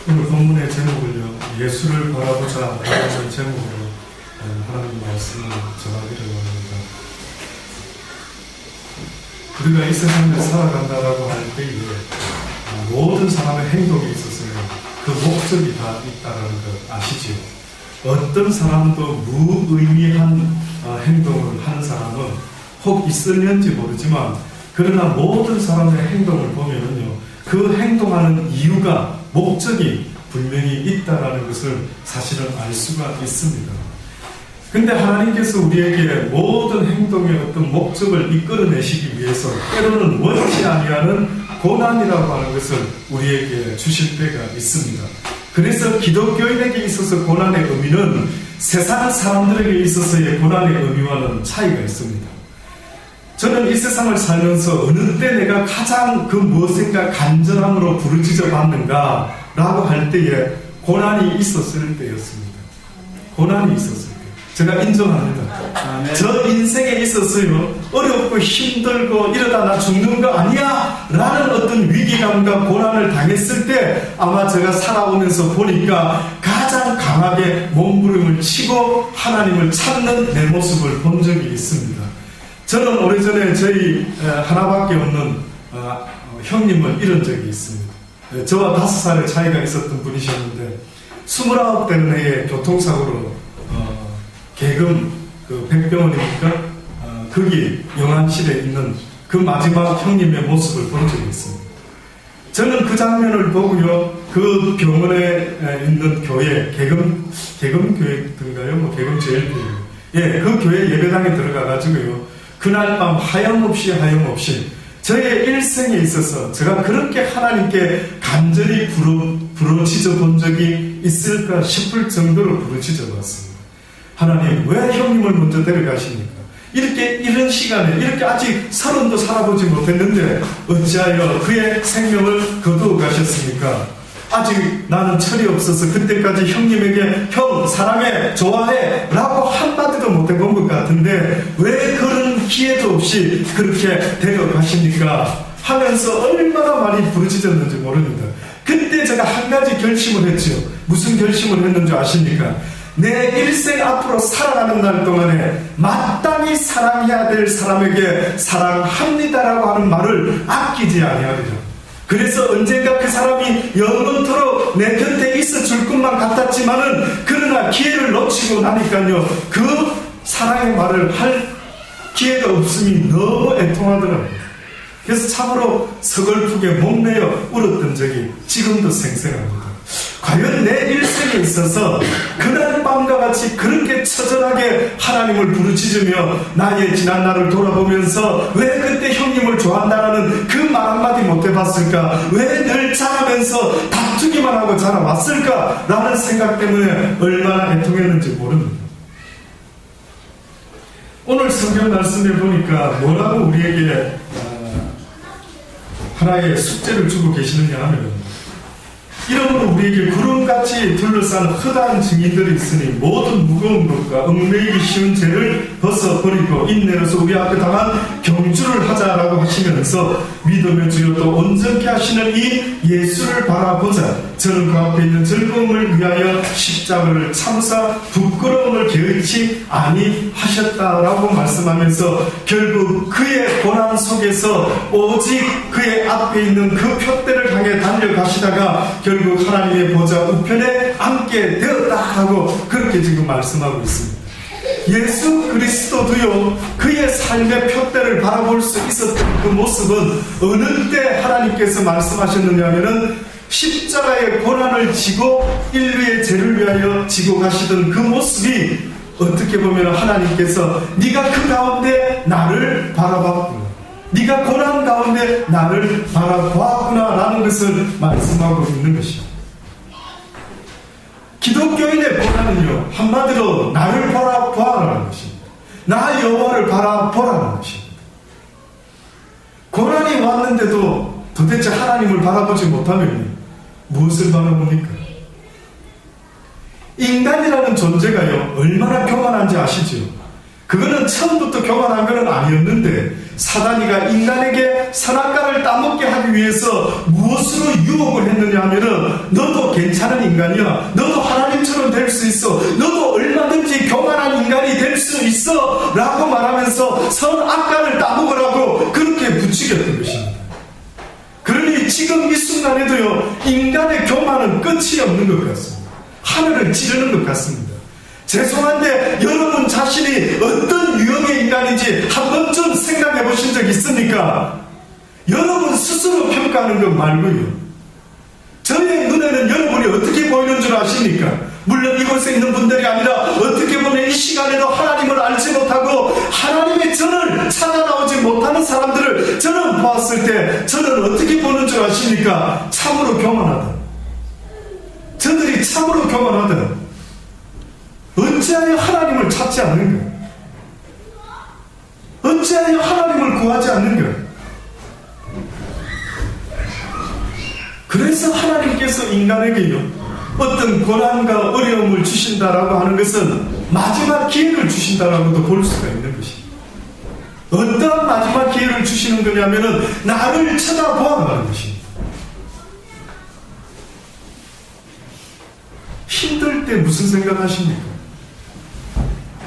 오늘 본문의 제목을요, 예수를 바라보자 라는 제목으로 하나님 말씀을 전하기를 원합니다. 우리가 이 세상을 살아간다라고 할 때에 모든 사람의 행동에 있어서는 그 목적이 다 있다는 것 아시지요? 어떤 사람도 무의미한 행동을 하는 사람은 혹 있을는지 모르지만, 그러나 모든 사람의 행동을 보면은요, 그 행동하는 이유가, 목적이 분명히 있다라는 것을 사실은 알 수가 있습니다. 근데 하나님께서 우리에게 모든 행동의 어떤 목적을 이끌어내시기 위해서 때로는 원치 아니하는 고난이라고 하는 것을 우리에게 주실 때가 있습니다. 그래서 기독교인에게 있어서 고난의 의미는 세상 사람들에게 있어서의 고난의 의미와는 차이가 있습니다. 저는 이 세상을 살면서 어느 때 내가 가장 그 무엇인가 간절함으로 부르짖어 받는가 라고 할 때에 고난이 있었을 때였습니다. 고난이 있었을 때. 제가 인정합니다. 저 인생에 있어서요, 어렵고 힘들고 이러다 나 죽는 거 아니야? 라는 어떤 위기감과 고난을 당했을 때 아마 제가 살아오면서 보니까 가장 강하게 몸부림을 치고 하나님을 찾는 내 모습을 본 적이 있습니다. 저는 오래전에 저희 하나밖에 없는 형님을 잃은 적이 있습니다. 저와 5살의 차이가 있었던 분이셨는데 29 되는 해에 교통사고로 개금 백병원이니까 거기 영안실에 있는 그 마지막 형님의 모습을 본 적이 있습니다. 저는 그 장면을 보고요, 그 병원에 있는 교회, 개금교회인가요? 개금제일교회. 예, 그 교회 예배당에 들어가가지고요, 그날 밤 하염없이 저의 일생에 있어서 제가 그렇게 하나님께 간절히 부르짖어 본 적이 있을까 싶을 정도로 부르짖어 봤습니다. 하나님, 왜 형님을 먼저 데려가십니까? 이런 시간에, 이렇게 아직 30도 살아보지 못했는데 어찌하여 그의 생명을 거두어 가셨습니까? 아직 나는 철이 없어서 그때까지 형님에게 형 사랑해, 좋아해 라고 한마디도 못해본 것 같은데 왜 그런 기회도 없이 그렇게 데려가십니까? 하면서 얼마나 많이 부르짖었는지 모릅니다. 그때 제가 한 가지 결심을 했죠. 무슨 결심을 했는지 아십니까? 내 일생 앞으로 살아가는 날 동안에 마땅히 사랑해야 될 사람에게 사랑합니다라고 하는 말을 아끼지 아니하리라. 그래서 언젠가 그 사람이 영원토록 내 곁에 있어 줄 것만 같았지만은 그러나 기회를 놓치고 나니까요, 그 사랑의 말을 할 기회가 없음이 너무 애통하더라고요. 그래서 참으로 서글프게 목매어 울었던 적이 지금도 생생합니다. 과연 내 일생에 있어서 그날 밤과 같이 그렇게 처절하게 하나님을 부르짖으며 나의 지난 날을 돌아보면서 왜 그때 형님을 좋아한다는 그 말 한마디 못해봤을까? 왜 늘 자라면서 다투기만 하고 자라왔을까? 라는 생각 때문에 얼마나 애통했는지 모릅니다. 오늘 성경 말씀에 보니까 뭐라고 우리에게 하나의 숙제를 주고 계시느냐 하면, 이러므로 우리에게 구름같이 둘러싼 허다한 증인들이 있으니 모든 무거운 것과 얽매이기 쉬운 죄를 벗어버리고 인내로서 우리 앞에 당한 경주를 하자라고 하시면서 믿음의 주여 또 온전케 하시는 이 예수를 바라보자. 저는 그 앞에 있는 즐거움을 위하여 십자가를 참사 부끄러움을 개의치 아니하셨다라고 말씀하면서 결국 그의 고난 속에서 오직 그의 앞에 있는 그 표대를 향해 달려가시다가 결국 하나님의 보좌 우편에 앉게 되었다라고 그렇게 지금 말씀하고 있습니다. 예수 그리스도도요, 그의 삶의 표대를 바라볼 수 있었던 그 모습은 어느 때 하나님께서 말씀하셨느냐 하면은 십자가의 고난을 지고 인류의 죄를 위하여 지고 가시던 그 모습이 어떻게 보면 하나님께서 네가 그 가운데 나를 바라봤구나, 네가 고난 가운데 나를 바라보았구나 라는 것을 말씀하고 있는 것입니다. 기독교인의 고난은요, 한마디로 나를 바라보아라는 것입니다. 나 여호와를 바라보라는 것입니다. 고난이 왔는데도 도대체 하나님을 바라보지 못하면 무엇을 바라봅니까? 인간이라는 존재가요, 얼마나 교만한지 아시죠? 그거는 처음부터 교만한 것은 아니었는데 사단이가 인간에게 선악과를 따먹게 하기 위해서 무엇으로 유혹을 했느냐 하면은 너도 괜찮은 인간이야. 너도 하나님처럼 될 수 있어. 너도 얼마든지 교만한 인간이 될 수 있어. 라고 말하면서 선악간을 따먹으라고 그렇게 부추겼던 것입니다. 그러니 지금 이 순간에도요, 인간의 교만은 끝이 없는 것 같습니다. 하늘을 찌르는 것 같습니다. 죄송한데 여러분 자신이 어떤 유형의 인간인지 한 번쯤 생각해 보신 적 있습니까? 여러분 스스로 평가하는 것 말고요. 저의 눈에는 여러분이 어떻게 보이는 줄 아십니까? 물론 이곳에 있는 분들이 아니라 어떻게 보면 이 시간에도 하나님을 알지 못하고 하나님의 전을 찾아 나오지 못하는 사람들을 저는 보았을 때 저는 어떻게 보는 줄 아십니까? 참으로 교만하다. 저들이 참으로 교만하다. 어찌하여 하나님을 찾지 않는가? 어찌하여 하나님을 구하지 않는가? 그래서 하나님께서 인간에게요, 어떤 고난과 어려움을 주신다라고 하는 것은 마지막 기회를 주신다라고도 볼 수가 있는 것입니다. 어떠한 마지막 기회를 주시는 거냐면은 나를 쳐다보아가는 것입니다. 힘들 때 무슨 생각하십니까?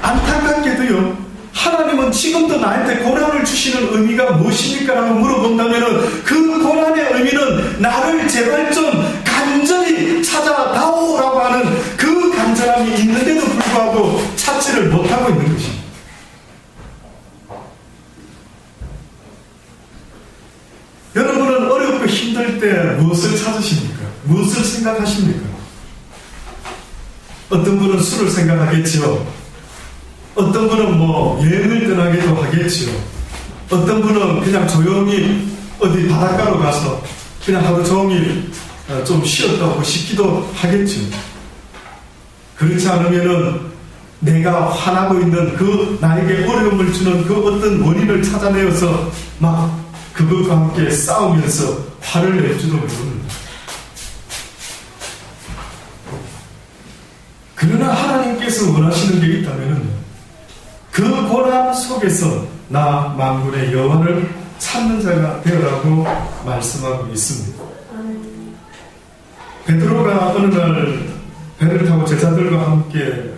안타깝게도요, 하나님은 지금도 나한테 고난을 주시는 의미가 무엇입니까? 라고 물어본다면 그 고난의 의미는 나를 제발 좀 간절히 찾아다오라고 하는 그 간절함이 있는데도 불구하고 찾지를 못하고 있는 것입니다. 여러분은 어렵고 힘들 때 무엇을 찾으십니까? 무엇을 생각하십니까? 어떤 분은 술을 생각하겠지요. 어떤 분은 여행을 떠나기도 하겠지요. 어떤 분은 그냥 조용히 어디 바닷가로 가서 그냥 하루 종일 좀 쉬었다 오고 싶기도 하겠지요. 그렇지 않으면은 내가 화나고 있는 그 나에게 어려움을 주는 그 어떤 원인을 찾아내어서 막 그것과 함께 싸우면서 화를 낼지도 모릅니다. 그러나 하나님께서 원하시는 게 있다면 그 고난 속에서 나 만군의 여호와를 찾는 자가 되어라고 말씀하고 있습니다. 베드로가 어느 날 배를 타고 제자들과 함께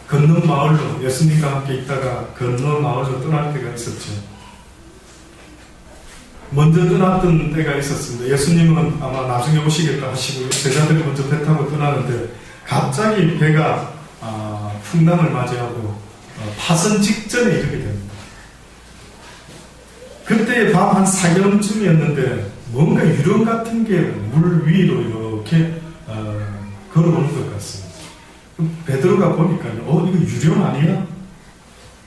건너 마을로, 예수님과 함께 있다가 건너 마을로 떠날 때가 있었죠. 먼저 떠났던 때가 있었습니다. 예수님은 아마 나중에 오시겠다 하시고 제자들이 먼저 배 타고 떠나는데 갑자기 배가 풍랑을 맞이하고 파선 직전에 이르게 됩니다. 그때 밤 한 4경쯤이었는데 뭔가 유령 같은 게 물 위로 이렇게 걸어오는 것 같습니다. 베드로가 보니까 이거 유령 아니야?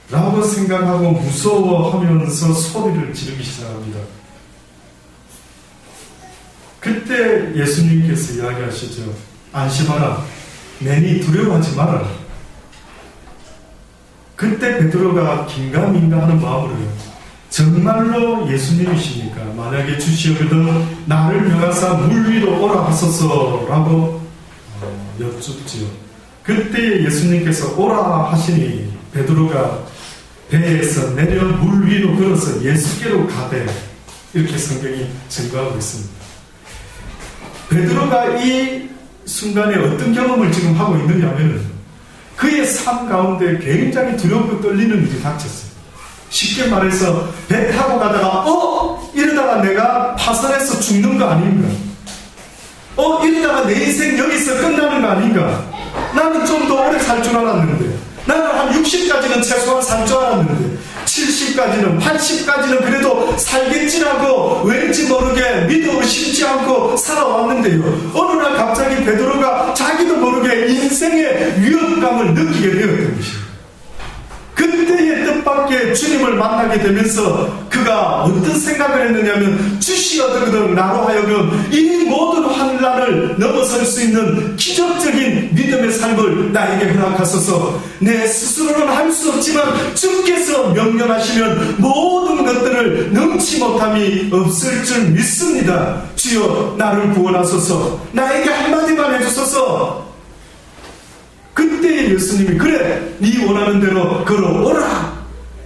라고 생각하고 무서워하면서 소리를 지르기 시작합니다. 그때 예수님께서 이야기하시죠. 안심하라. 내니 두려워하지 마라. 그때 베드로가 긴가민가 하는 마음으로요, 정말로 예수님이십니까? 만약에 주시거든 나를 명하사 물 위로 오라 하소서라고 여쭙지요. 그때 예수님께서 오라 하시니 베드로가 배에서 내려 물 위로 걸어서 예수께로 가되, 이렇게 성경이 증거하고 있습니다. 베드로가 이 순간에 어떤 경험을 지금 하고 있느냐면 그의 삶 가운데 굉장히 두렵고 떨리는 일이 닥쳤어요. 쉽게 말해서 배 타고 가다가 이러다가 내가 파선해서 죽는 거 아닌가? 이러다가 내 인생 여기서 끝나는 거 아닌가? 나는 좀 더 오래 살 줄 알았는데, 나는 한 60까지는 최소한 살 줄 알았는데 70까지는 80까지는 그래도 살겠지라고 왠지 모르게 믿음을 심지 않고 살아왔는데요, 어느 날 갑자기 베드로가 자기도 모르게 인생의 위협감을 느끼게 되었던 것입니다. 그때의 뜻밖의 주님을 만나게 되면서 그가 어떤 생각을 했느냐면, 주시어드거든 나로 하여금 이 모든 환난을 넘어설 수 있는 기적적인 믿음의 삶을 나에게 허락하소서. 내 스스로는 할 수 없지만 주께서 명령하시면 모든 것들을 넘지 못함이 없을 줄 믿습니다. 주여 나를 구원하소서. 나에게 한마디만 해주소서. 그때 예수님이 그래, 네 원하는 대로 걸어오라.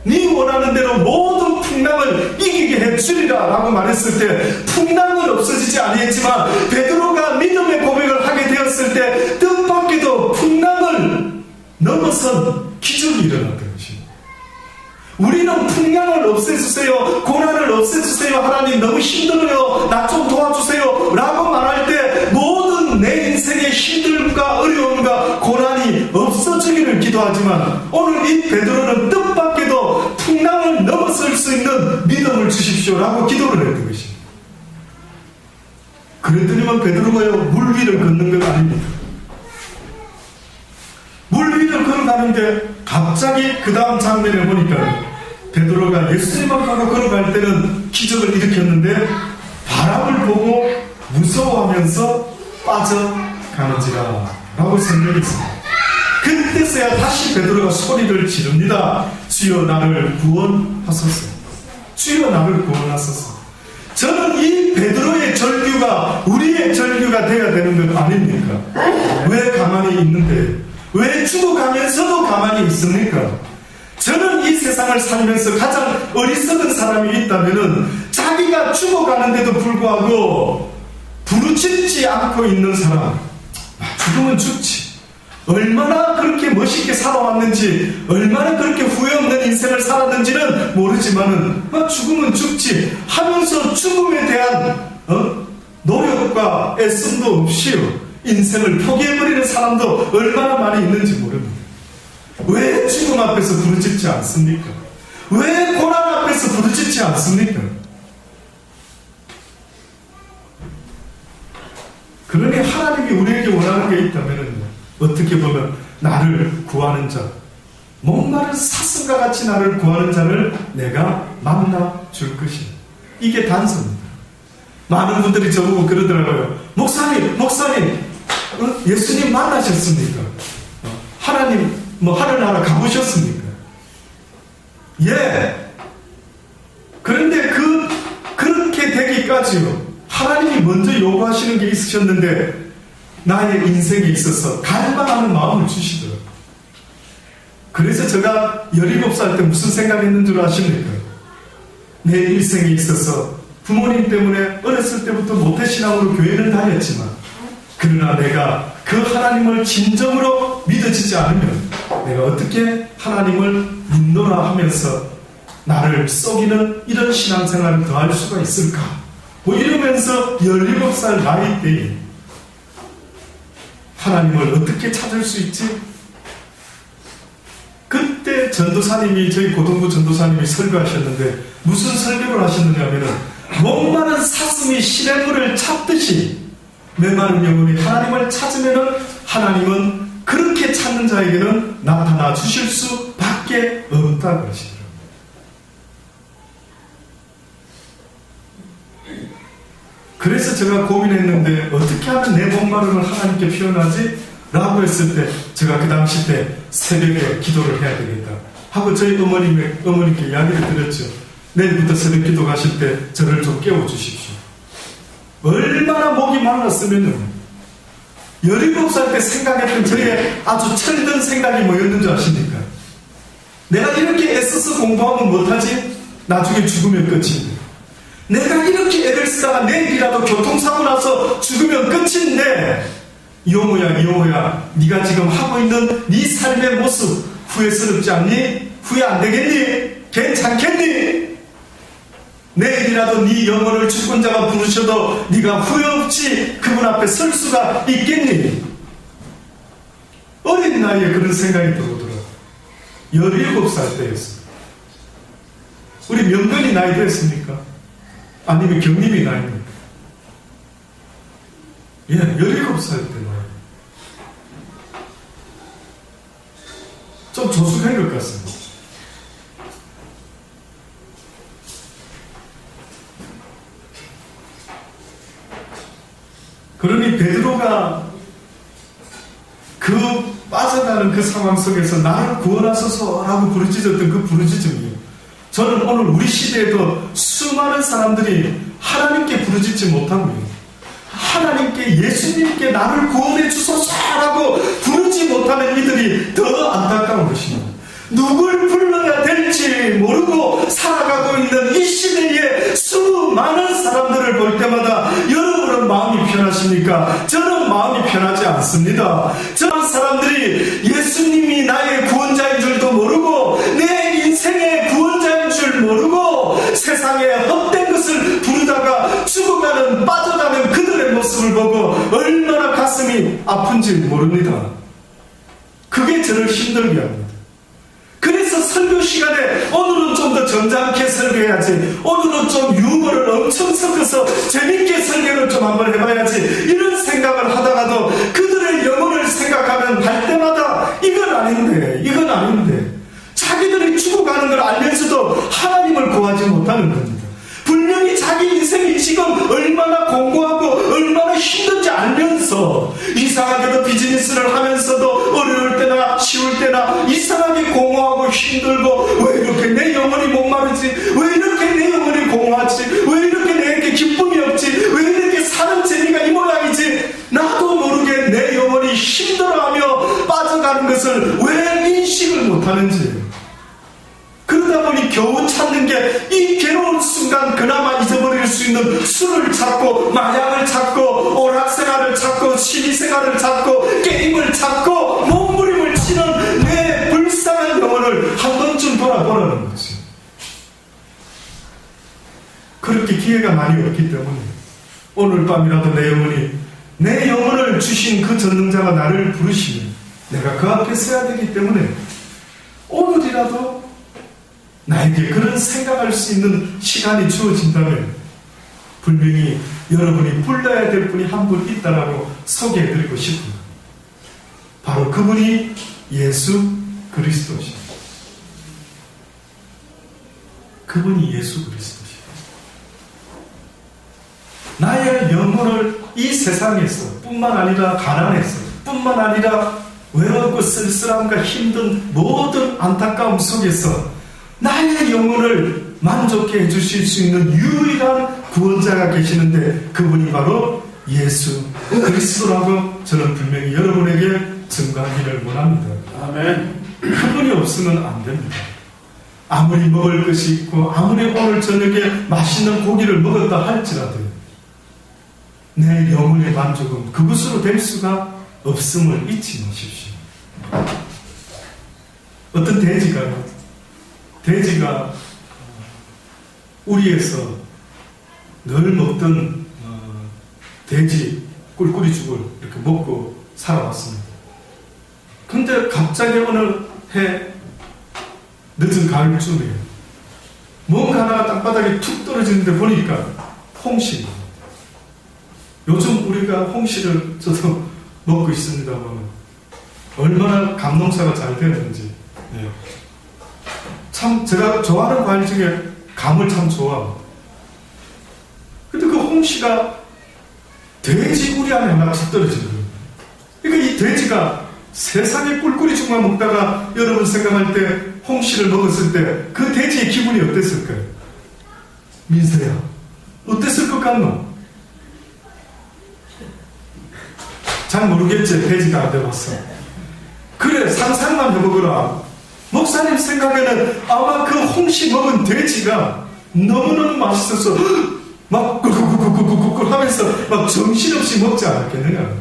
네 원하는 대로 모든 풍랑을 이기게 주리라 라고 말했을 때 풍랑은 없어지지 아니했지만 베드로가 믿음의 고백을 하게 되었을 때 뜻밖에도 풍랑을 넘어선 기적이 일어났던 것입니다. 우리는 풍랑을 없애주세요, 고난을 없애주세요, 하나님 너무 힘들어요, 나 좀 도와주세요 라고 말할 때 모든 내 인생의 힘듦과 어려움과 고난이 없어지기를 기도하지만 오늘 이 베드로는 뜻밖에도 풍랑을 넘어설 수 있는 믿음을 주십시오 라고 기도를 했던 것입니다. 그랬더니만 베드로가요, 물 위를 걷는 건 아닙니다. 물 위를 걸어가는데 갑자기 그 다음 장면을 보니까 베드로가 예수님 앞으로 걸어갈 때는 기적을 일으켰는데 바람을 보고 무서워하면서 빠져가는지라 라고 설명했습니다. 그때서야 다시 베드로가 소리를 지릅니다. 주여 나를 구원하소서. 주여 나를 구원하소서. 저는 이 베드로의 절규가 우리의 절규가 되어야 되는 것 아닙니까? 왜 가만히 있는데? 왜 죽어가면서도 가만히 있습니까? 저는 이 세상을 살면서 가장 어리석은 사람이 있다면 자기가 죽어가는데도 불구하고 부르짖지 않고 있는 사람. 죽으면 죽지. 얼마나 그렇게 멋있게 살아왔는지, 얼마나 그렇게 후회 없는 인생을 살았는지는 모르지만은 죽으면 죽지 하면서 죽음에 대한 노력과 애씀도 없이요 인생을 포기해버리는 사람도 얼마나 많이 있는지 모릅니다. 왜 죽음 앞에서 부르짖지 않습니까? 왜 고난 앞에서 부르짖지 않습니까? 그러니 하나님이 우리에게 원하는 게 있다면 어떻게 보면 나를 구하는 자, 목마른 사슴과 같이 나를 구하는 자를 내가 만나 줄 것이다. 이게 단서입니다. 많은 분들이 저보고 그러더라고요. 목사님 예수님 만나셨습니까? 하나님 하늘나라 가보셨습니까? 예. 그런데 그렇게 되기까지요 하나님이 먼저 요구하시는 게 있으셨는데 나의 인생에 있어서 갈망하는 마음을 주시더라고요. 그래서 제가 17살 때 무슨 생각했는 줄 아십니까? 내 일생에 있어서 부모님 때문에 어렸을 때부터 모태신앙으로 교회는 다녔지만 그러나 내가 그 하나님을 진정으로 믿어지지 않으면 내가 어떻게 하나님을 믿노라 하면서 나를 속이는 이런 신앙생활을 더 할 수가 있을까? 이러면서 17살 나이 때에 하나님을 어떻게 찾을 수 있지? 그때 전도사님이 저희 고등부 전도사님이 설교하셨는데 무슨 설교를 하셨느냐면은 목마른 사슴이 시냇물을 찾듯이 메마른 영혼이 하나님을 찾으면은 하나님은 그렇게 찾는 자에게는 나타나 주실 수밖에 없다 그러시더라고요. 그래서 제가 고민했는데 어떻게 하면 내 목마름을 하나님께 표현하지? 라고 했을 때 제가 그 당시 때 새벽에 기도를 해야 되겠다 하고 저희 어머님께 이야기를 드렸죠. 내일부터 새벽 기도 가실 때 저를 좀 깨워주십시오. 얼마나 목이 말랐으면 17살 때 생각했던 저의 아주 철든 생각이 뭐였는 줄 아십니까? 내가 이렇게 애써서 공부하면 못하지? 나중에 죽으면 끝인데 내가 이렇게 애를 쓰다가 내일이라도 교통사고 나서 죽으면 끝인데 이호모야 네가 지금 하고 있는 네 삶의 모습 후회스럽지 않니? 후회 안 되겠니? 괜찮겠니? 내일이라도 네 영혼을 죽은 자가 부르셔도 네가 후회 없이 그분 앞에 설 수가 있겠니? 어린 나이에 그런 생각이 들어오더라고요. 17살 때였어요. 우리 명근이 나이 됐습니까? 아니면 경림이 나이입니까? 예, 17살 때 나이. 좀 조숙한 것 같습니다. 그러니 베드로가 그 빠져나는 그 상황 속에서 나를 구원하소서라고 부르짖었던 그 부르짖음이에요. 저는 오늘 우리 시대에도 수많은 사람들이 하나님께 부르짖지 못하고요. 하나님께 예수님께 나를 구원해 주소서라고 부르지 못하는 이들이 더 안타까운 것입니다. 누굴 불러야 될지 모르고 살아가고 있는 이 시대에 수많은 사람들을 볼 때마다 여러분은 마음이 편하십니까? 저는 마음이 편하지 않습니다. 저런 사람들이 예수님이 나의 구원자인 줄도 모르고 내 인생의 구원자인 줄 모르고 세상에 헛된 것을 부르다가 죽어가는 빠져가는 그들의 모습을 보고 얼마나 가슴이 아픈지 모릅니다. 그게 저를 힘들게 합니다. 그래서 설교 시간에 오늘은 좀 더 점잖게 설교해야지, 오늘은 좀 유머를 엄청 섞어서 재밌게 설교를 좀 한번 해봐야지, 이런 생각을 하다가도 그들의 영혼을 생각하면 할 때마다 이건 아닌데 자기들이 죽어가는 걸 알면서도 하나님을 구하지 못하는 겁니다. 분명히 자기 인생이 지금 얼마나 공고하고 얼마나 힘든지 알면서 이상하게도 비즈니스를 하면서도 어려울 때나 쉬울 때나 이상하게 공허하고 힘들고, 왜 이렇게 내 영혼이 목마르지, 왜 이렇게 내 영혼이 공허하지, 왜 이렇게 내게 기쁨이 없지, 왜 이렇게 사는 재미가 이 모양이지, 나도 모르게 내 영혼이 힘들어하며 빠져가는 것을 왜 인식을 못하는지, 그러다 보니 겨우 찾는 게 이 괴로운 순간 그나마 잊어버릴 수 있는 술을 찾고 마약을 찾고 오락생활을 찾고 취미생활을 찾고 게임을 찾고 몸부림을 치는 내 불쌍한 영혼을 한 번쯤 돌아보라는 거지. 그렇게 기회가 많이 없기 때문에 오늘 밤이라도 내 영혼을 주신 그 전능자가 나를 부르시면 내가 그 앞에 서야 되기 때문에 오늘이라도 나에게 그런 생각할 수 있는 시간이 주어진다면 분명히 여러분이 불러야 될 분이 한 분 있다라고 소개해드리고 싶습니다. 바로 그분이 예수 그리스도십니다. 그분이 예수 그리스도십니다. 나의 영혼을 이 세상에서 뿐만 아니라 가난에서 뿐만 아니라 외롭고 쓸쓸함과 힘든 모든 안타까움 속에서 나의 영혼을 만족해 해주실 수 있는 유일한 구원자가 계시는데 그분이 바로 예수 그리스도라고 저는 분명히 여러분에게 증거하기를 원합니다. 아멘. 그분이 없으면 안 됩니다. 아무리 먹을 것이 있고 아무리 오늘 저녁에 맛있는 고기를 먹었다 할지라도 내 영혼의 만족은 그것으로 될 수가 없음을 잊지 마십시오. 어떤 돼지가 우리에서 늘 먹던 돼지 꿀꿀이죽을 이렇게 먹고 살아왔습니다. 근데 갑자기 어느 해 늦은 가을쯤에 뭔가 하나가 땅바닥에 툭 떨어지는데 보니까 홍시. 요즘 우리가 홍시를 저도 먹고 있습니다만 얼마나 감농사가 잘 되는지. 네. 참 제가 좋아하는 과일 중에 감을 참 좋아합니다. 근데 그 홍시가 돼지 우리 안에 하나 툭 떨어지는 거예요. 그러니까 이 돼지가 세상에 꿀꿀이 죽만 먹다가 여러분 생각할 때 홍시를 먹었을 때 그 돼지의 기분이 어땠을까요? 민서야, 어땠을 것 같노? 잘 모르겠지, 돼지가 안 돼봤어. 그래, 상상만 해보거라. 목사님 생각에는 아마 그 홍시 먹은 돼지가 너무너무 맛있어서 막 꿀꿀꿀꿀꿀꿀 하면서 막 정신없이 먹지 않았겠느냐.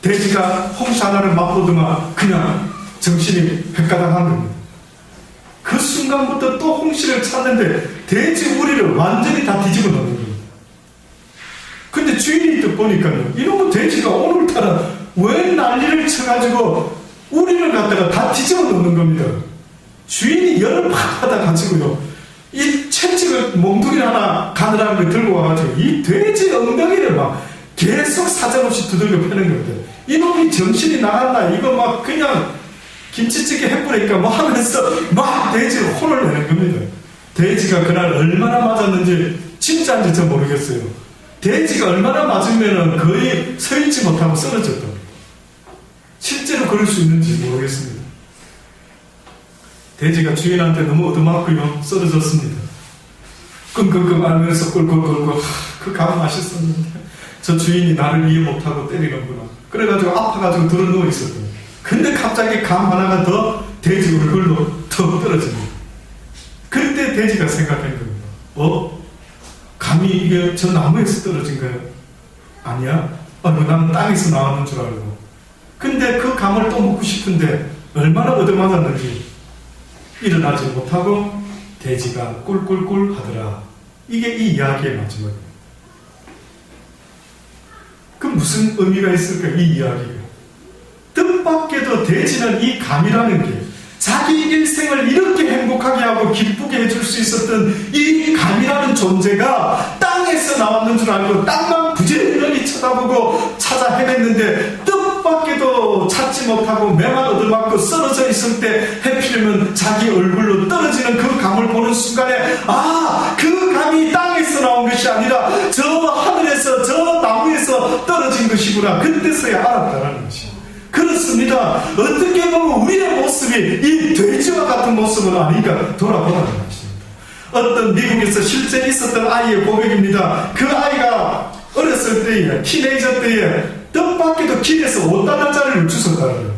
돼지가 홍시 하나를 맛보더만 그냥 정신이 헷가닥한 겁니다. 그 순간부터 또 홍시를 찾는데 돼지 우리를 완전히 다 뒤집어 놓는 겁니다. 근데 주인이 또 보니까요, 이놈의 돼지가 오늘따라 왜 난리를 쳐가지고 우리를 갖다가 다 뒤집어 놓는 겁니다. 주인이 열을 팍 받아가지고요, 이 채찍을 몽둥이 하나 가느라는 걸 들고 와가지고 이 돼지 엉덩이를 막 계속 사정없이 두들겨 패는 겁니다. 이놈이 정신이 나갔나, 이거 막 그냥 김치찌개 해뿌리니까 뭐 하면서 막 돼지를 혼을 내는 겁니다. 돼지가 그날 얼마나 맞았는지 진짜인지 저 모르겠어요. 돼지가 얼마나 맞으면 거의 서 있지 못하고 쓰러졌다. 실제로 그럴 수 있는지 모르겠습니다. 돼지가 주인한테 너무 얻어맞고요, 쓰러졌습니다. 끙끙끙 앓으면서 꿀꿀꿀꿀, 그 감 맛있었는데 저 주인이 나를 이해 못하고 때리는구나. 그래가지고 아파가지고 들어 누워 있었거든요. 근데 갑자기 감 하나가 더 돼지 얼굴로 턱 떨어집니다. 그때 돼지가 생각한 겁니다. 감히 이게 저 나무에서 떨어진 거야? 아니야? 나는 땅에서 나왔는 줄 알고. 근데 그 감을 또 먹고 싶은데 얼마나 얻어맞았는지 일어나지 못하고 돼지가 꿀꿀꿀 하더라. 이게 이 이야기의 마지막이에요. 그 무슨 의미가 있을까, 이 이야기가? 뜻밖에도 돼지는 이 감이라는 게 자기 일생을 이렇게 행복하게 하고 기쁘게 해줄 수 있었던 이 감이라는 존재가 땅에서 나왔는 줄 알고 땅만 부지런히 쳐다보고 찾아 헤맸는데 뜻밖에도 찾지 못하고 매만 얻어맞고 쓰러져 있을 때 해필이면 자기 얼굴로 떨어지는 그 감을 보는 순간에 그 감이 땅에서 나온 것이 아니라 저 하늘에서 저 나무에서 떨어진 것이구나. 그때서야 알았다는 것이에요. 그렇습니다. 어떻게 보면 우리의 모습이 이 돼지와 같은 모습은 아닌가 돌아보라는 것입니다. 어떤 미국에서 실제 있었던 아이의 고백입니다. 그 아이가 어렸을 때에, 티네이저 때에 뜻밖에도 길에서 5달러짜리를 주웠다는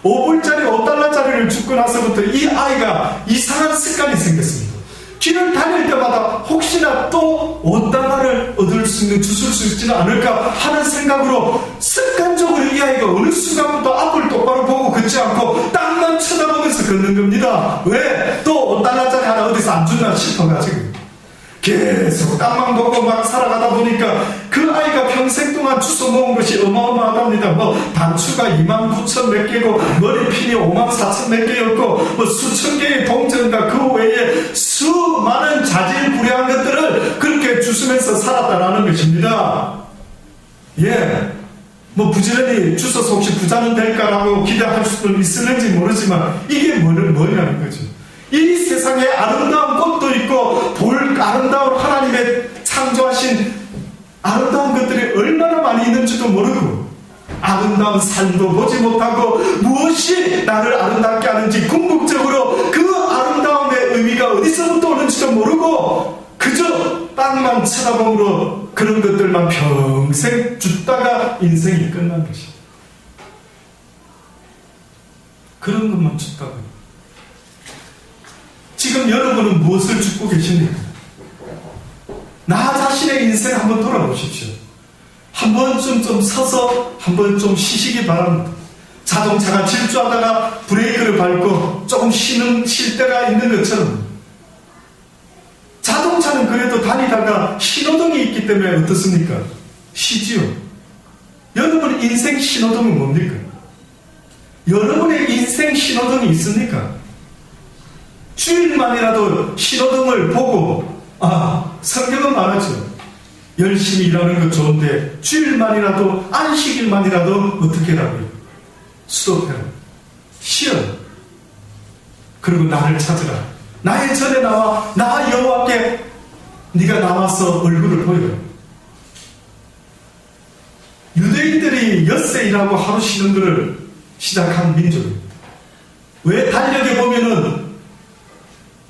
5불짜리 5달러짜리를 줍고 나서부터 이 아이가 이상한 습관이 생겼습니다. 길을 다닐 때마다 혹시나 또 5달러를 얻을 수 있는, 주술 수 있지는 않을까 하는 생각으로 습관적으로 이 아이가 어느 순간부터 앞을 똑바로 보고 걷지 않고 땅만 쳐다보면서 걷는 겁니다. 왜? 또 5달러짜리 하나 어디서 안 준다 싶어가지고 계속 땅만 보고 막 살아가다 보니까 그 아이가 평생 동안 주워 모은 것이 어마어마하답니다. 단추가 29,000 몇 개고 머리핀이 54,000 몇 개였고 수천 개의 동전과 그 외에 수많은 자질구레한 것들을 그렇게 주우면서 살았다라는 것입니다. 부지런히 주워서 혹시 부자는 될까라고 기대할 수는 있을는지 모르지만 이게 뭐냐는 거죠. 이 세상에 아름다운 꽃도 있고 아름다운 하나님의 창조하신 아름다운 것들이 얼마나 많이 있는지도 모르고 아름다운 삶도 보지 못하고 무엇이 나를 아름답게 하는지 궁극적으로 그 아름다움의 의미가 어디서부터 오는지도 모르고 그저 땅만 쳐다보므로 그런 것들만 평생 줍다가 인생이 끝난 것이다. 그런 것만 줍다가 지금 여러분은 무엇을 줍고 계십니까? 나 자신의 인생 한번 돌아보십시오. 한 번쯤 좀 서서 한 번 좀 쉬시기 바랍니다. 자동차가 질주하다가 브레이크를 밟고 조금 쉴 때가 있는 것처럼 자동차는 그래도 다니다가 신호등이 있기 때문에 어떻습니까? 쉬지요. 여러분 인생 신호등은 뭡니까? 여러분의 인생 신호등이 있습니까? 주일만이라도 신호등을 보고 성경은 말하죠. 열심히 일하는 것 좋은데 주일만이라도 안식일만이라도 어떻게 하라고요? 스톱해라. 쉬어. 그리고 나를 찾으라. 나의 전에 나와 나 여호와께 네가 나와서 얼굴을 보여라. 유대인들이 엿새일하고 하루 쉬는 것을 시작한 민족입니다. 왜 달력에 보면은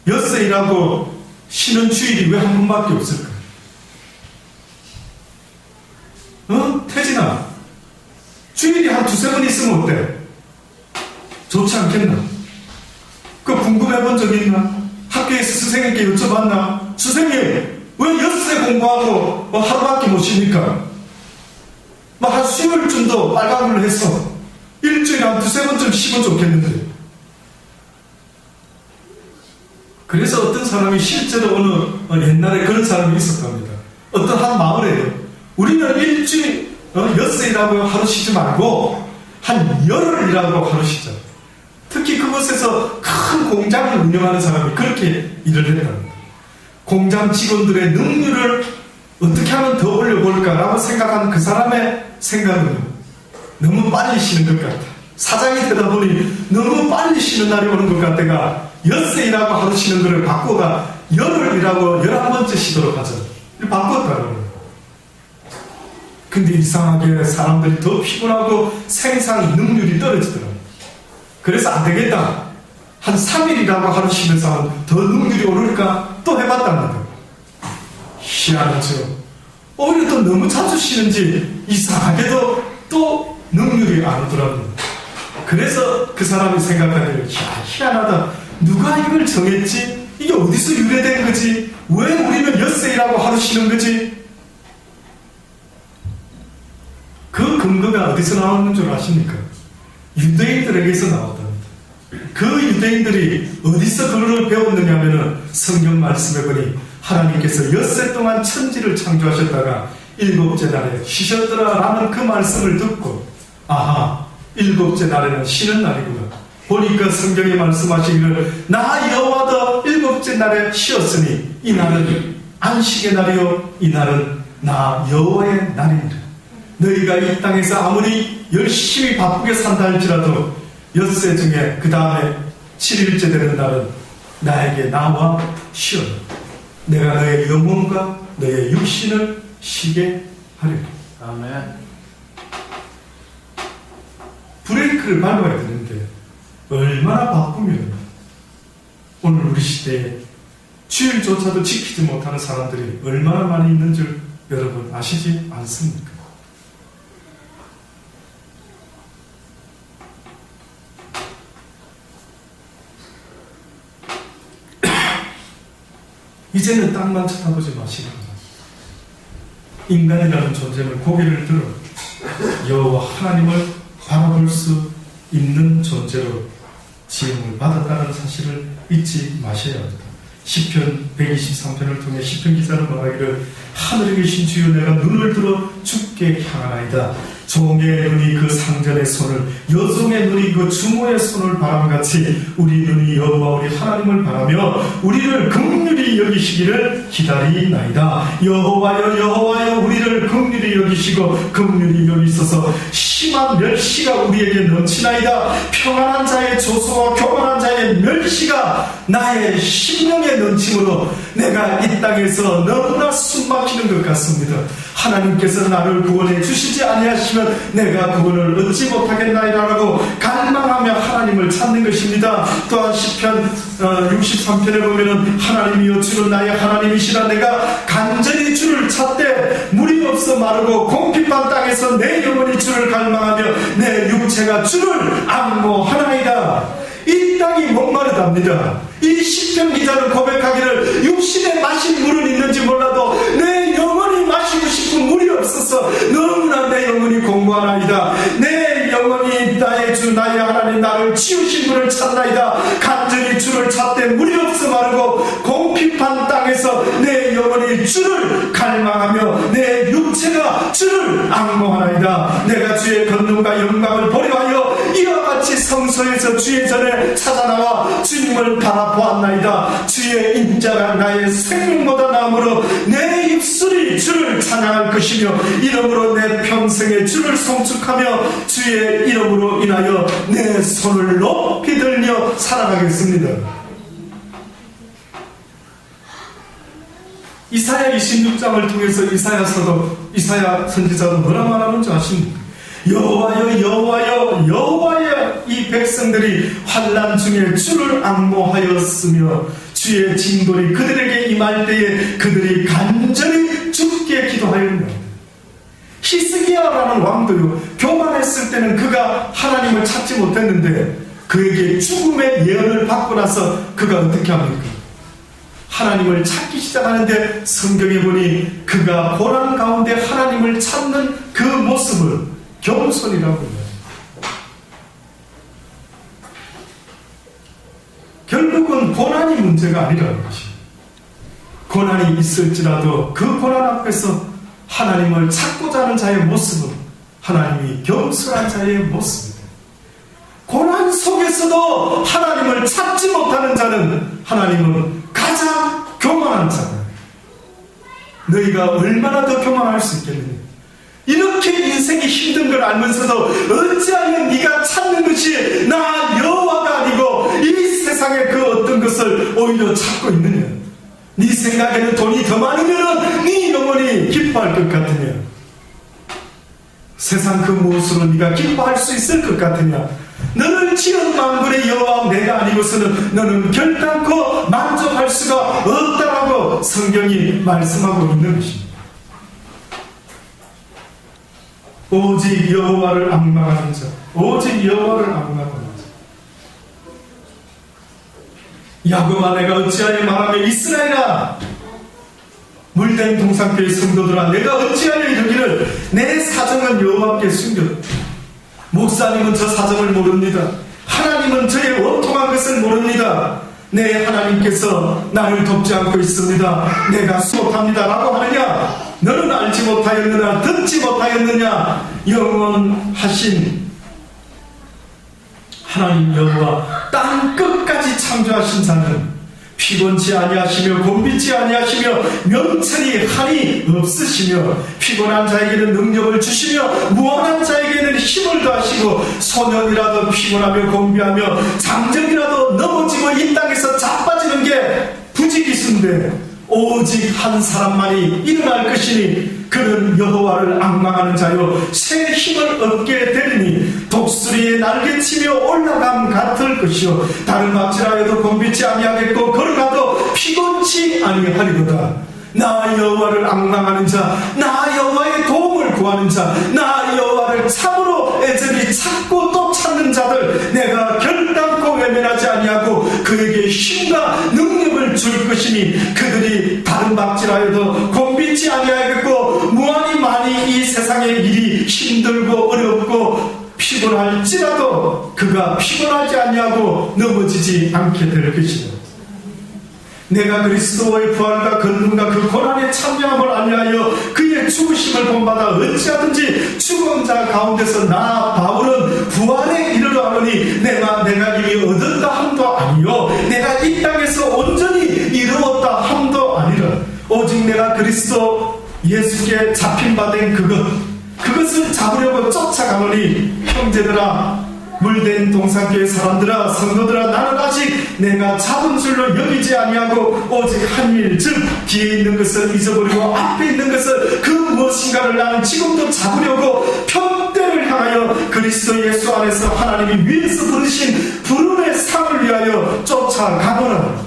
엿새일하고 쉬는 주일이 왜 한 번밖에 없을까? 태진아, 주일이 한 두세 번 있으면 어때? 좋지 않겠나? 그 궁금해 본 적 있나? 학교에서 선생님께 여쭤봤나? 선생님, 왜 엿새 공부하고 하루밖에 못 쉬니까? 한 수요일쯤도 빨간불로 해서 일주일에 한 두세 번쯤 쉬면 좋겠는데. 그래서 어떤 사람이 실제로 옛날에 그런 사람이 있었답니다. 어떤 한 마을에요. 우리는 일주일 엿새일하고 하루 쉬지 말고 한 열흘이라고 하루 쉬자. 특히 그곳에서 큰 공장을 운영하는 사람이 그렇게 일을 했답니다. 공장 직원들의 능률을 어떻게 하면 더 올려볼까라고 생각한 그 사람의 생각은 너무 빨리 쉬는 것 같아. 사장이 되다 보니 너무 빨리 쉬는 날이 오는 것 같다가 엿새일하고 하루 쉬는 거를 바꿔가 열흘이라고 11번째 쉬도록 하자. 바꿨다고. 근데 이상하게 사람들이 더 피곤하고 생산 능률이 떨어지더라고요. 그래서 안 되겠다. 한 3일이라고 하루 쉬면서 더 능률이 오를까? 또 해봤답니다. 희한하죠. 오히려 또 너무 자주 쉬는지 이상하게도 또 능률이 안 오더라고요. 그래서 그 사람이 생각하기를 희한하다. 누가 이걸 정했지? 이게 어디서 유래된 거지? 왜 우리는 엿새이라고 하루 쉬는 거지? 그 근거가 어디서 나오는 줄 아십니까? 유대인들에게서 나왔답니다. 그 유대인들이 어디서 그걸 배웠느냐 하면은 성경 말씀에 보니 하나님께서 엿새 동안 천지를 창조하셨다가 일곱째 날에 쉬셨더라 라는 그 말씀을 듣고 아하, 일곱째 날에는 쉬는 날이구나. 보니까 성경에 말씀하시기를 나 여호와도 일곱째 날에 쉬었으니 이 날은 안식의 날이요 이 날은 나 여호와의 날이니라. 너희가 이 땅에서 아무리 열심히 바쁘게 산다 할지라도 엿새 중에 그 다음에 7일째 되는 날은 나에게 나와 쉬어라. 내가 너의 영혼과 너의 육신을 쉬게 하리라. 아멘. 브레이크를 밟아야 되는데 얼마나 바쁘면 오늘 우리 시대에 주일조차도 지키지 못하는 사람들이 얼마나 많이 있는 줄 여러분 아시지 않습니까? 이제는 땅만 쳐다보지 마시라. 인간이라는 존재는 고개를 들어 여호와 하나님을 바라볼 수 있는 존재로 지음을 받았다는 사실을 잊지 마셔야 합니다. 시편 123편을 통해 시편 기자는 말하기를 하늘에 계신 주여 내가 눈을 들어 주께 향하나이다. 종의 눈이 그 상전의 손을 여종의 눈이 그 주모의 손을 바람같이 우리 눈이 여호와 우리 하나님을 바라며 우리를 긍휼히 여기시기를 기다리나이다. 여호와여 여호와여 우리를 긍휼히 여기시고 긍휼히 여기소서. 심한 멸시가 우리에게 넘치나이다. 평안한 자의 조소와 교만한 자의 멸시가 나의 심령에 넘침으로 내가 이 땅에서 너무나 숨막히는 것 같습니다. 하나님께서 나를 구원해 주시지 아니하시면 내가 구원을 얻지 못하겠나이다라고 갈망하며 하나님을 찾는 것입니다. 또한 시편 63편에 보면은 하나님이여 주는 나의 하나님이시라. 내가 간절히 주를 찾되 물이 없어 마르고 공핍한 땅에서 내 영혼이 주를 갈망하며 내 육체가 주를 앙모하나이다. 이 땅이 목마르답니다. 이 시편 기자는 고백하기를 육신에 마실 물은 있는지 몰라도 내 영혼이 마시고 싶은 물이 없어서 너무나 내 영혼이 공고하나이다. 내 영혼이 나의 주 나의 하나님 나를 치우신 분을 찾나이다. 간절히 주를 찾되 물이 없어 마르고 공핍한 땅에서 내 영혼이 주를 갈망하며 내 육체가 주를 앙모하나이다. 내가 주의 권능과 영광을 보려하여 이와 같이 성소에서 주의 전에 찾아나와 주님을 바라보았나이다. 주의 인자가 나의 생명보다 나으므로 내 입술이 주를 찬양할 것이며 이름으로 내 평생에 주를 송축하며 주의 이름으로 인하여 내 손을 높이 들며 살아가겠습니다. 이사야 26장을 통해서 이사야 선지자도 뭐라 말하는 줄 아십니까? 여호와여 여호와여 여호와여 이 백성들이 환난 중에 주를 앙모하였으며 주의 징벌이 그들에게 임할 때에 그들이 간절히 주께 기도하였나이다. 히스기야라는 왕도요 교만했을 때는 그가 하나님을 찾지 못했는데 그에게 죽음의 예언을 받고 나서 그가 어떻게 합니까? 하나님을 찾기 시작하는데 성경에 보니 그가 고난 가운데 하나님을 찾는 그 모습을 겸손이라고 해요. 결국은 고난이 문제가 아니라는 것입니다. 고난이 있을지라도 그 고난 앞에서 하나님을 찾고자 하는 자의 모습은 하나님이 겸손한 자의 모습입니다. 고난 속에서도 하나님을 찾지 못하는 자는 하나님은 가장 교만한 자다. 너희가 얼마나 더 교만할 수 있겠느냐. 이렇게 인생이 힘든 걸 알면서도 어찌하여 네가 찾는 것이 나 여호와가 아니고 이 세상의 그 어떤 것을 오히려 찾고 있느냐. 네 생각에는 돈이 더 많으면 네 영혼이 기뻐할 것 같으냐. 세상 그 무엇으로 네가 기뻐할 수 있을 것 같으냐. 너를 지은 만군의 여호와 내가 아니고서는 너는 결단코 만족할 수가 없다라고 성경이 말씀하고 있는 것입니다. 오직 여호와를 앙망하는 자, 오직 여호와를 앙망하는 자. 야곱아 내가 어찌하여 말하며 이스라엘아 물된 동산교회 성도들아 내가 어찌하여 이르기를 내 사정은 여호와께 숨겼다. 목사님은 저 사정을 모릅니다. 하나님은 저의 원통한 것을 모릅니다. 내 하나님께서 나를 돕지 않고 있습니다. 내가 못합니다 라고 하느냐? 너는 알지 못하였느냐? 듣지 못하였느냐? 영원하신 하나님 여호와 땅 끝까지 창조하신 자는 피곤치 아니하시며 곤비치 아니하시며 명철이 한이 없으시며 피곤한 자에게는 능력을 주시며 무한한 자에게는 힘을 더하시고 소년이라도 피곤하며 곤비하며 장정이라도 넘어지고 이 땅에서 자빠지는 게 부지기수인데 오직 한 사람만이 일어날 것이니 그는 여호와를 앙망하는 자요 새 힘을 얻게 되리니 독수리의 날개치며 올라감 같을 것이요 다른 막지라여도 곤비치 아니하겠고 걸어가도 피곤치 아니하리로다. 나 여호와를 앙망하는 자, 나 여호와의 도움을 구하는 자, 나 여호와를 참으로 애절히 찾고 또 찾는 자들 내가 결단코 외면하지 아니하고 그에게 힘과 능력을 줄 것이니 그들이 다른 박질하여도 곤비치 아니하겠고 무한히 많이 이 세상의 일이 힘들고 어렵고 피곤할지라도 그가 피곤하지 아니하고 넘어지지 않게 될 것이다. 내가 그리스도의 부활과 건능과 그 고난에 참여함을 알리하여 그의 죽으심을 본받아 어찌하든지 죽은 자 가운데서 나 바울은 부활에 이르러 하노니 내가 이미 얻었다 함도 아니요 내가 이 땅에서 온전히 이루었다 함도 아니라 오직 내가 그리스도 예수께 잡힌 바 된 그것을 잡으려고 쫓아가노니 형제들아 물된 동산교회 사람들아 성도들아 나는 아직 내가 잡은 줄로 여기지 아니하고 오직 한 일 즉 뒤에 있는 것을 잊어버리고 앞에 있는 것을 그 무엇인가를 나는 지금도 잡으려고 편대를 향하여 그리스도 예수 안에서 하나님이 위에서 부르신 부름의 상을 위하여 쫓아가노라.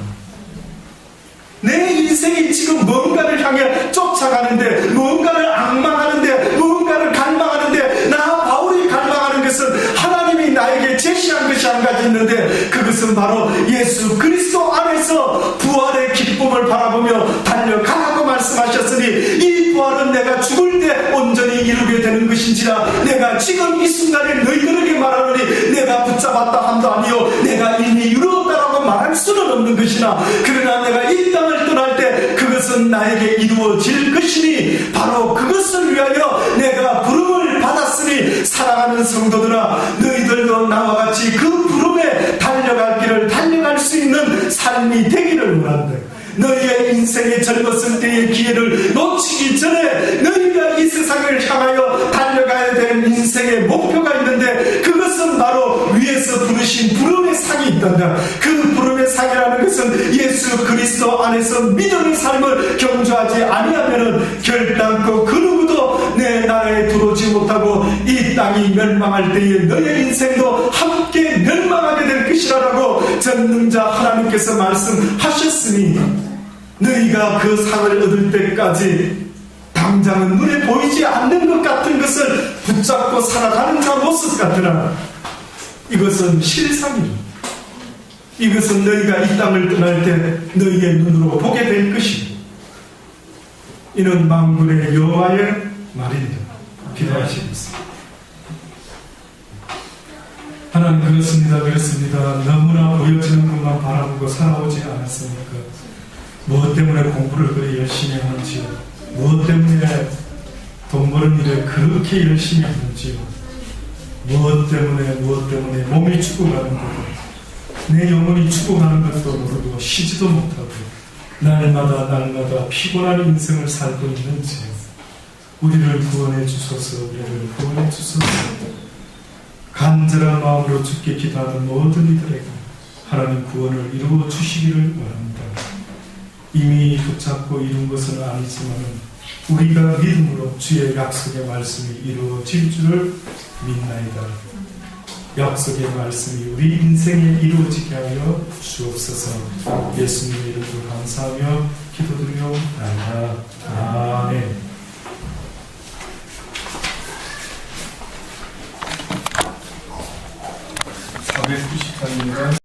내 인생이 지금 뭔가를 향해 쫓아가는데 뭔가를 앙망하는데 뭔가를 갈망하는데 나 바울이 갈망하는 것은 하나님이 나에게 제시한 것이 한 가지 있는데 그것은 바로 예수 그리스도 안에서 부활의 기쁨을 바라보며 달려가라고 말씀하셨으니 이 부활은 내가 죽을 때 온전히 이루게 되는 것인지라 내가 지금 이 순간에 너희들에게 말하노니 내가 붙잡았다 함도 아니요 내가 이미 이루었다라고 말할 수는 없는 것이나 그러나 내가 이 땅을 떠날 때 그것은 나에게 이루어질 것이니 바로 그것을 위하여 내가 부름을 받았으니 사랑하는 성도들아 너희들도 나와 같이 그 부름에 달려갈 길을 달려갈 수 있는 삶이 되기를 원한다. 너희의 인생의 젊었을 때의 기회를 놓치기 전에 너희가 이 세상을 향하여 달려가야 되는 인생의 목표가 있는데 그것은 바로 위에서 부르신 부름의 상이 있단다. 그 부름의 상이라는 것은 예수 그리스도 안에서 믿음의 삶을 경주하지 아니하면 결단코 그 누구도 내 나라에 들어오지 못하고 이 땅이 멸망할 때에 너의 인생도 함께 멸망하게 될 것이라고 전능자 하나님께서 말씀하셨으니 너희가 그 상을 얻을 때까지 당장은 눈에 보이지 않는 것 같은 것을 붙잡고 살아가는 자 모습 같으나 이것은 실상이다. 이것은 너희가 이 땅을 떠날 때 너희의 눈으로 보게 될 것이다. 이는 만군의 여호와의 말입니다. 기도하시겠습니다. 하나님 그렇습니다. 너무나 보여지는 것만 바라보고 살아오지 않았습니까? 무엇 때문에 공부를 그렇게 열심히 하는지요? 무엇 때문에 돈 버는 일에 그렇게 열심히 하는지요? 무엇 때문에 몸이 죽어가는 것도 내 영혼이 죽어가는 것도 모르고 쉬지도 못하고 날마다 피곤한 인생을 살고 있는지요? 우리를 구원해 주소서. 우리를 구원해 주소서. 간절한 마음으로 주께 기도하는 모든 이들에게 하나님 구원을 이루어 주시기를 원합니다. 이미 붙잡고 이룬 것은 아니지만 우리가 믿음으로 주의 약속의 말씀이 이루어질 줄을 믿나이다. 약속의 말씀이 우리 인생에 이루어지게 하여 주옵소서. 예수님의 이름으로 감사하며 기도드리옵나이다. 아멘. 494입니다.